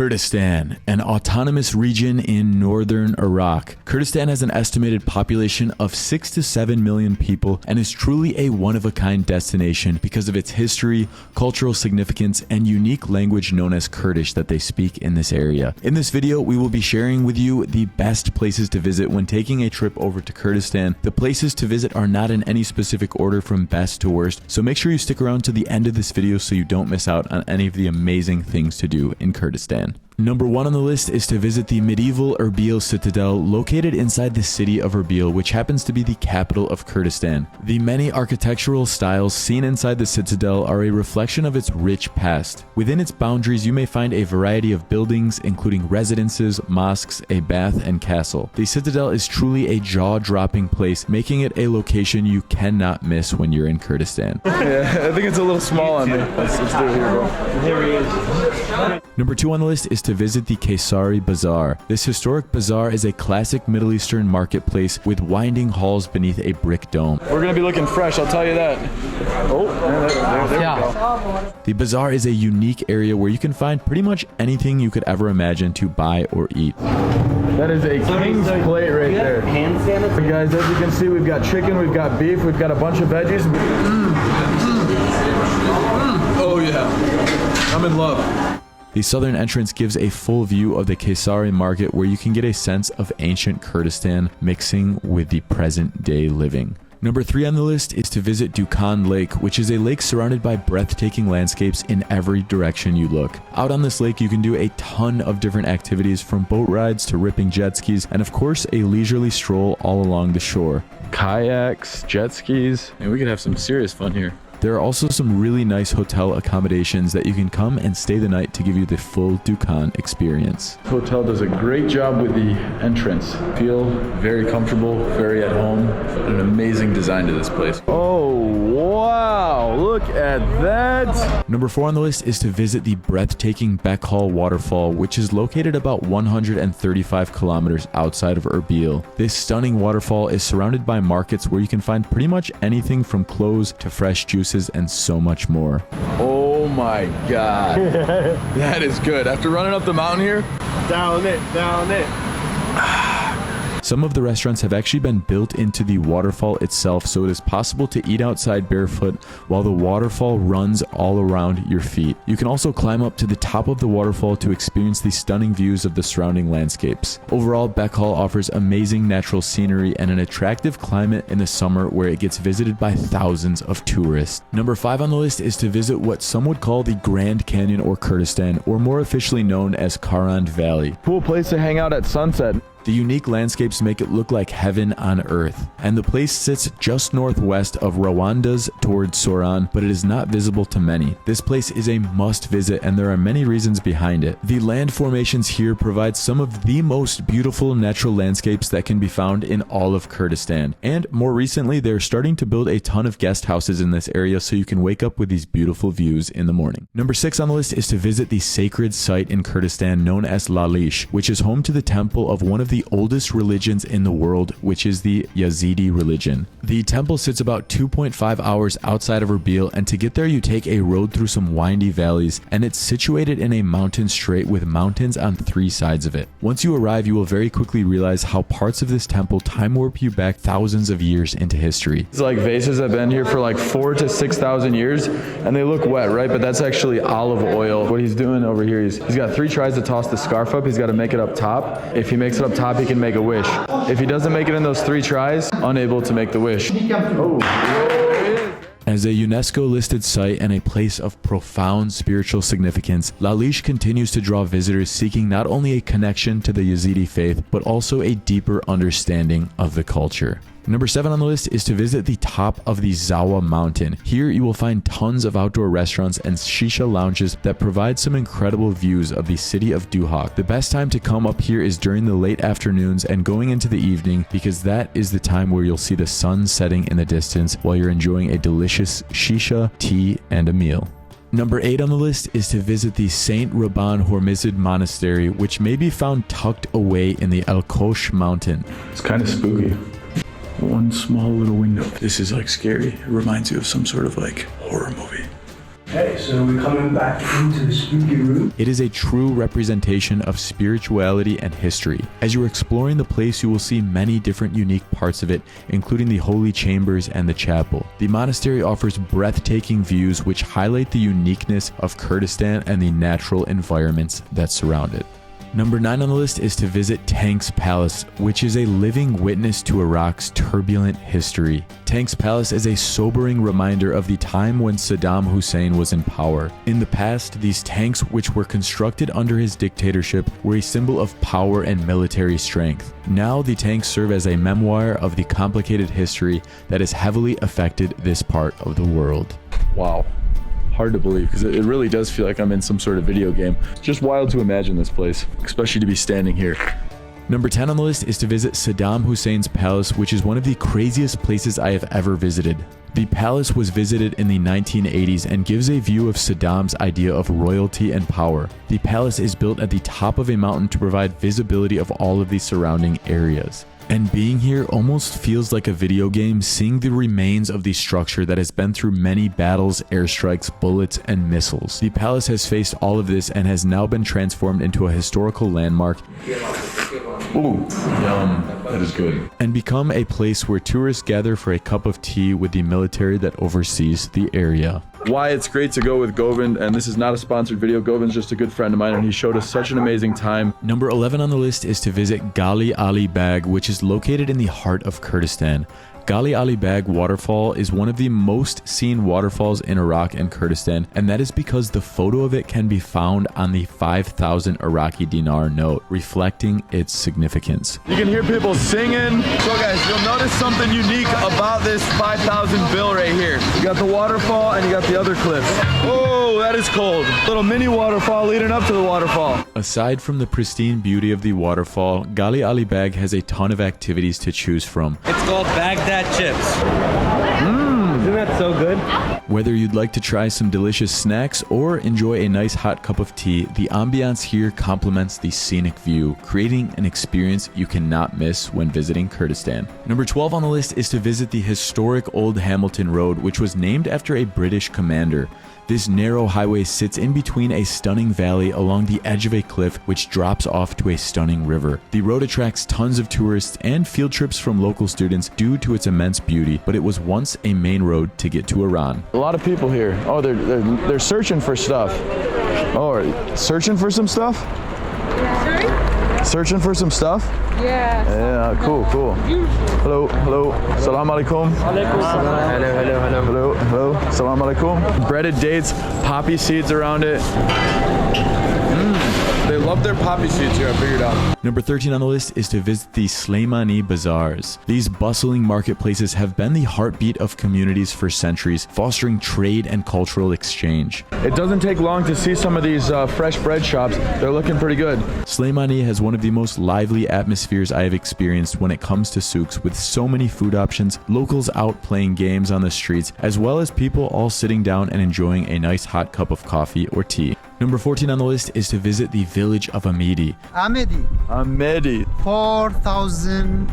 Kurdistan, an autonomous region in northern Iraq. Kurdistan has an estimated population of 6 to 7 million people and is truly a one-of-a-kind destination because of its history, cultural significance, and unique language known as Kurdish that they speak in this area. In this video, we will be sharing with you the best places to visit when taking a trip over to Kurdistan. The places to visit are not in any specific order from best to worst, so make sure you stick around to the end of this video so you don't miss out on any of the amazing things to do in Kurdistan. Number 1 on the list is to visit the medieval Erbil Citadel located inside the city of Erbil, which happens to be the capital of Kurdistan. The many architectural styles seen inside the citadel are a reflection of its rich past. Within its boundaries, you may find a variety of buildings, including residences, mosques, a bath, and castle. The citadel is truly a jaw-dropping place, making it a location you cannot miss when you're in Kurdistan. Yeah, I think it's a little small on me. Let's do it here, bro. Here he is. Number 2 on the list is to visit the Quaysari Bazaar. This historic bazaar is a classic Middle Eastern marketplace with winding halls beneath a brick dome. We're gonna be looking fresh, I'll tell you that. Oh, there we go. The bazaar is a unique area where you can find pretty much anything you could ever imagine to buy or eat. That is a king's plate right there. So guys, as you can see, we've got chicken, we've got beef, we've got a bunch of veggies. Oh yeah, I'm in love. The southern entrance gives a full view of the Quaysari market where you can get a sense of ancient Kurdistan mixing with the present day living. Number 3 on the list is to visit Dukan Lake, which is a lake surrounded by breathtaking landscapes in every direction you look. Out on this lake, you can do a ton of different activities from boat rides to ripping jet skis, and of course, a leisurely stroll all along the shore. Kayaks, jet skis, and we could have some serious fun here. There are also some really nice hotel accommodations that you can come and stay the night to give you the full Dukan experience. The hotel does a great job with the entrance. Feel very comfortable, very at home. An amazing design to this place. Oh, wow, look at that. Number 4 on the list is to visit the breathtaking Bekhal Waterfall, which is located about 135 kilometers outside of Erbil. This stunning waterfall is surrounded by markets where you can find pretty much anything from clothes to fresh juices and so much more. Oh my god. That is good. After running up the mountain here, down it. Some of the restaurants have actually been built into the waterfall itself, so it is possible to eat outside barefoot while the waterfall runs all around your feet. You can also climb up to the top of the waterfall to experience the stunning views of the surrounding landscapes. Overall, Bekhal offers amazing natural scenery and an attractive climate in the summer where it gets visited by thousands of tourists. Number 5 on the list is to visit what some would call the Grand Canyon or Kurdistan, or more officially known as Rawanduz Valley. Cool place to hang out at sunset. The unique landscapes make it look like heaven on earth, and the place sits just northwest of Rawanduz towards Soran, but it is not visible to many. This place is a must visit, and there are many reasons behind it. The land formations here provide some of the most beautiful natural landscapes that can be found in all of Kurdistan, and more recently they're starting to build a ton of guest houses in this area so you can wake up with these beautiful views in the morning. Number 6 on the list is to visit the sacred site in Kurdistan known as Lalish, which is home to the temple of one of the oldest religions in the world, which is the Yazidi religion. The temple sits about 2.5 hours outside of Erbil, and to get there you take a road through some windy valleys, and it's situated in a mountain strait with mountains on 3 sides of it. Once you arrive, you will very quickly realize how parts of this temple time warp you back thousands of years into history. It's like vases have been here for like 4,000 to 6,000 years, and they look wet, right? But that's actually olive oil. What he's doing over here, he's got 3 tries to toss the scarf up. He's got to make it up top. If he makes it up top, he can make a wish. If he doesn't make it in those 3 tries, unable to make the wish. Oh. As a UNESCO listed site and a place of profound spiritual significance, Lalish continues to draw visitors seeking not only a connection to the Yazidi faith, but also a deeper understanding of the culture. Number 7 on the list is to visit the top of the Zawa mountain. Here you will find tons of outdoor restaurants and shisha lounges that provide some incredible views of the city of Duhok. The best time to come up here is during the late afternoons and going into the evening, because that is the time where you'll see the sun setting in the distance while you're enjoying a delicious shisha, tea, and a meal. Number 8 on the list is to visit the Saint Raban Hormizd Monastery, which may be found tucked away in the El Kosh mountain. It's kind of spooky. One small little window. This is like scary. It reminds you of some sort of like horror movie. Okay, so we're coming back into the spooky room. It is a true representation of spirituality and history. As you are exploring the place, you will see many different unique parts of it, including the holy chambers and the chapel. The monastery offers breathtaking views which highlight the uniqueness of Kurdistan and the natural environments that surround it. Number 9 on the list is to visit Tank's Palace, which is a living witness to Iraq's turbulent history. Tank's Palace is a sobering reminder of the time when Saddam Hussein was in power. In the past, these tanks, which were constructed under his dictatorship, were a symbol of power and military strength. Now, the tanks serve as a memoir of the complicated history that has heavily affected this part of the world. Wow. Hard to believe, because it really does feel like I'm in some sort of video game. It's just wild to imagine this place, especially to be standing here. Number 10 on the list is to visit Saddam Hussein's palace, which is one of the craziest places I have ever visited. The palace was visited in the 1980s and gives a view of Saddam's idea of royalty and power. The palace is built at the top of a mountain to provide visibility of all of the surrounding areas. And being here almost feels like a video game, seeing the remains of the structure that has been through many battles, airstrikes, bullets, and missiles. The palace has faced all of this and has now been transformed into a historical landmark. Ooh, yum. That is good. And become a place where tourists gather for a cup of tea with the military that oversees the area. Why it's great to go with Govind, and this is not a sponsored video. Govind's just a good friend of mine, and he showed us such an amazing time. Number 11 on the list is to visit Gali Ali Bag, which is located in the heart of Kurdistan. Gali Ali Bag Waterfall is one of the most seen waterfalls in Iraq and Kurdistan, and that is because the photo of it can be found on the 5,000 Iraqi dinar note, reflecting its significance. You can hear people singing. So guys, you'll notice something unique about this 5,000 bill right here. You got the waterfall and you got the other cliffs. Oh, that is cold. Little mini waterfall leading up to the waterfall. Aside from the pristine beauty of the waterfall, Gali Ali Bag has a ton of activities to choose from. It's called Baghdad chips. Isn't that so good? Whether you'd like to try some delicious snacks or enjoy a nice hot cup of tea, the ambiance here complements the scenic view, creating an experience you cannot miss when visiting Kurdistan. Number 12 on the list is to visit the historic Old Hamilton Road, which was named after a British commander. This narrow highway sits in between a stunning valley along the edge of a cliff which drops off to a stunning river. The road attracts tons of tourists and field trips from local students due to its immense beauty, but it was once a main road to get to Iran. A lot of people here. Oh, they're searching for stuff. Oh, searching for some stuff? Sorry? Searching for some stuff? Yeah. Yeah, cool. Hello. Salam alaikum. Hello. Salam alaikum. Breaded dates, poppy seeds around it. They love their poppy seeds here, I figured out. Number 13 on the list is to visit the Suleimaniya Bazaars. These bustling marketplaces have been the heartbeat of communities for centuries, fostering trade and cultural exchange. It doesn't take long to see some of these fresh bread shops. They're looking pretty good. Suleimaniya has one of the most lively atmospheres I have experienced when it comes to souks, with so many food options, locals out playing games on the streets, as well as people all sitting down and enjoying a nice hot cup of coffee or tea. Number 14 on the list is to visit the village of Amedi. Amedi. 4,000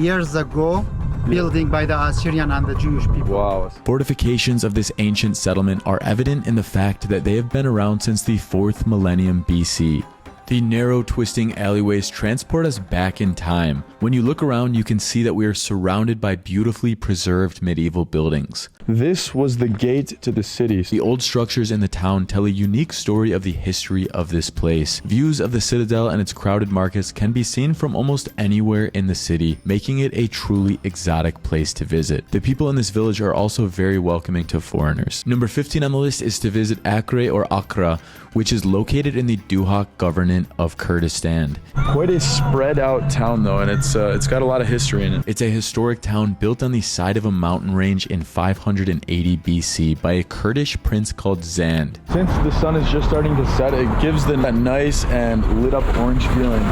years ago, building by the Assyrian and the Jewish people. Wow. Fortifications of this ancient settlement are evident in the fact that they have been around since the 4th millennium BC. The narrow, twisting alleyways transport us back in time. When you look around, you can see that we are surrounded by beautifully preserved medieval buildings. This was the gate to the city. The old structures in the town tell a unique story of the history of this place. Views of the citadel and its crowded markets can be seen from almost anywhere in the city, making it a truly exotic place to visit. The people in this village are also very welcoming to foreigners. Number 15 on the list is to visit Akre or Akra, which is located in the Duhok Governorate of Kurdistan. Quite a spread out town though, and it's got a lot of history in it. It's a historic town built on the side of a mountain range in 580 BC by a Kurdish prince called Zand. Since the sun is just starting to set, it gives them that nice and lit up orange feeling.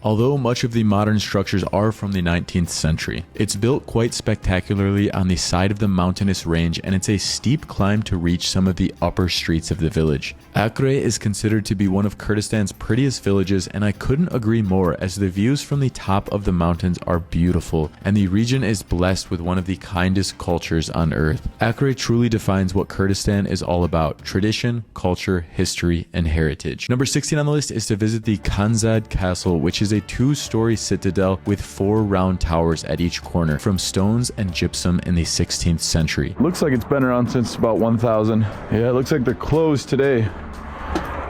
although much of the modern structures are from the 19th century. It's built quite spectacularly on the side of the mountainous range, and it's a steep climb to reach some of the upper streets of the village. Akre is considered to be one of Kurdistan's prettiest villages, and I couldn't agree more, as the views from the top of the mountains are beautiful, and the region is blessed with one of the kindest cultures on earth. Akre truly defines what Kurdistan is all about: tradition, culture, history, and heritage. Number 16 on the list is to visit the Kad Castle, which is a 2-story citadel with 4 round towers at each corner, from stones and gypsum in the 16th century. Looks like it's been around since about 1000. Yeah, it looks like they're closed today.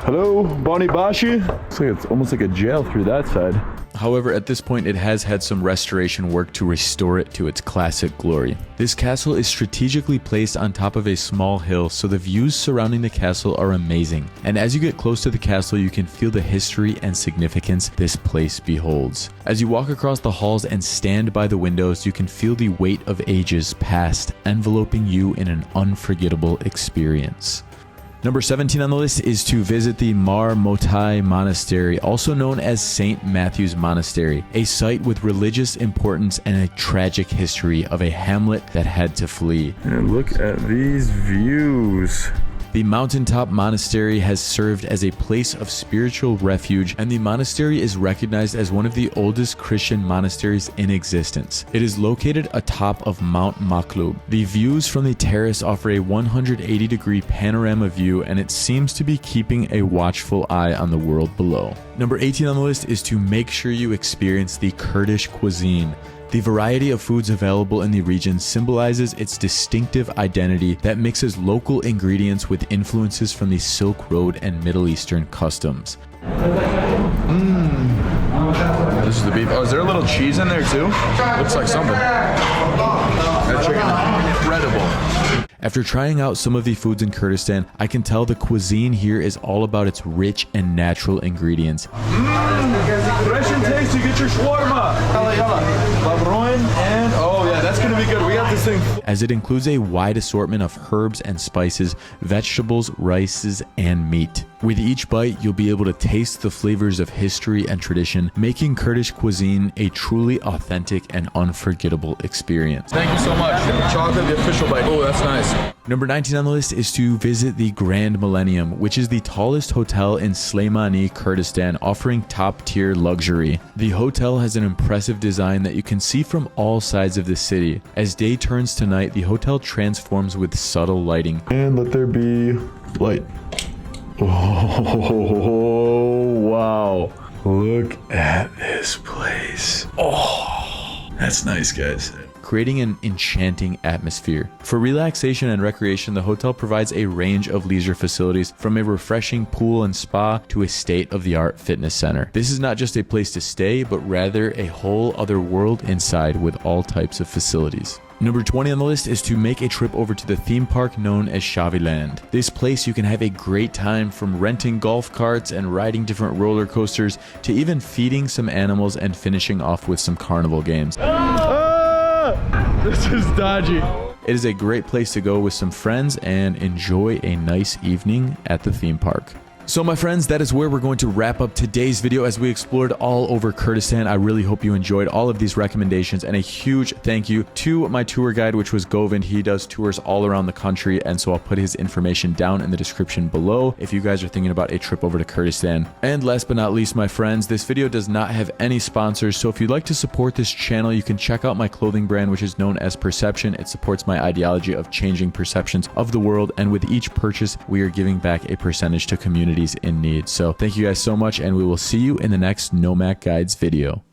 Hello, Bonnie Bashi. Looks like it's almost like a jail through that side. However, at this point, it has had some restoration work to restore it to its classic glory. This castle is strategically placed on top of a small hill, so the views surrounding the castle are amazing. And as you get close to the castle, you can feel the history and significance this place beholds. As you walk across the halls and stand by the windows, you can feel the weight of ages past enveloping you in an unforgettable experience. Number 17 on the list is to visit the Mattai Monastery, also known as St. Matthew's Monastery, a site with religious importance and a tragic history of a hamlet that had to flee. And look at these views. The mountaintop monastery has served as a place of spiritual refuge, and the monastery is recognized as one of the oldest Christian monasteries in existence. It is located atop of Mount Maklub. The views from the terrace offer a 180-degree panorama view, and it seems to be keeping a watchful eye on the world below. Number 18 on the list is to make sure you experience the Kurdish cuisine. The variety of foods available in the region symbolizes its distinctive identity that mixes local ingredients with influences from the Silk Road and Middle Eastern customs. This is the beef. Oh, is there a little cheese in there too? Looks like something. That chicken is incredible. After trying out some of the foods in Kurdistan, I can tell the cuisine here is all about its rich and natural ingredients. Fresh and tasty, get your shawarma. And oh yeah, that's gonna be good. We got this thing. As it includes a wide assortment of herbs and spices, vegetables, rices, and meat. With each bite, you'll be able to taste the flavors of history and tradition, making Kurdish cuisine a truly authentic and unforgettable experience. Thank you so much. Chocolate, the official bite. Oh, that's nice. Number 19 on the list is to visit the Grand Millennium, which is the tallest hotel in Suleimaniya, Kurdistan, offering top-tier luxury. The hotel has an impressive design that you can see from all sides of the city. As day turns to night, the hotel transforms with subtle lighting. And let there be light. Oh, wow. Look at this place. Oh, that's nice, guys. Creating an enchanting atmosphere. For relaxation and recreation, the hotel provides a range of leisure facilities, from a refreshing pool and spa to a state-of-the-art fitness center. This is not just a place to stay, but rather a whole other world inside with all types of facilities. Number 20 on the list is to make a trip over to the theme park known as Shavei. This place you can have a great time, from renting golf carts and riding different roller coasters to even feeding some animals and finishing off with some carnival games. This is dodgy. It is a great place to go with some friends and enjoy a nice evening at the theme park. So my friends, that is where we're going to wrap up today's video as we explored all over Kurdistan. I really hope you enjoyed all of these recommendations, and a huge thank you to my tour guide, which was Govind. He does tours all around the country, and so I'll put his information down in the description below if you guys are thinking about a trip over to Kurdistan. And last but not least, my friends, this video does not have any sponsors, so if you'd like to support this channel, you can check out my clothing brand, which is known as Perception. It supports my ideology of changing perceptions of the world, and with each purchase, we are giving back a percentage to communities in need. So thank you guys so much, and we will see you in the next Nomac Guides video.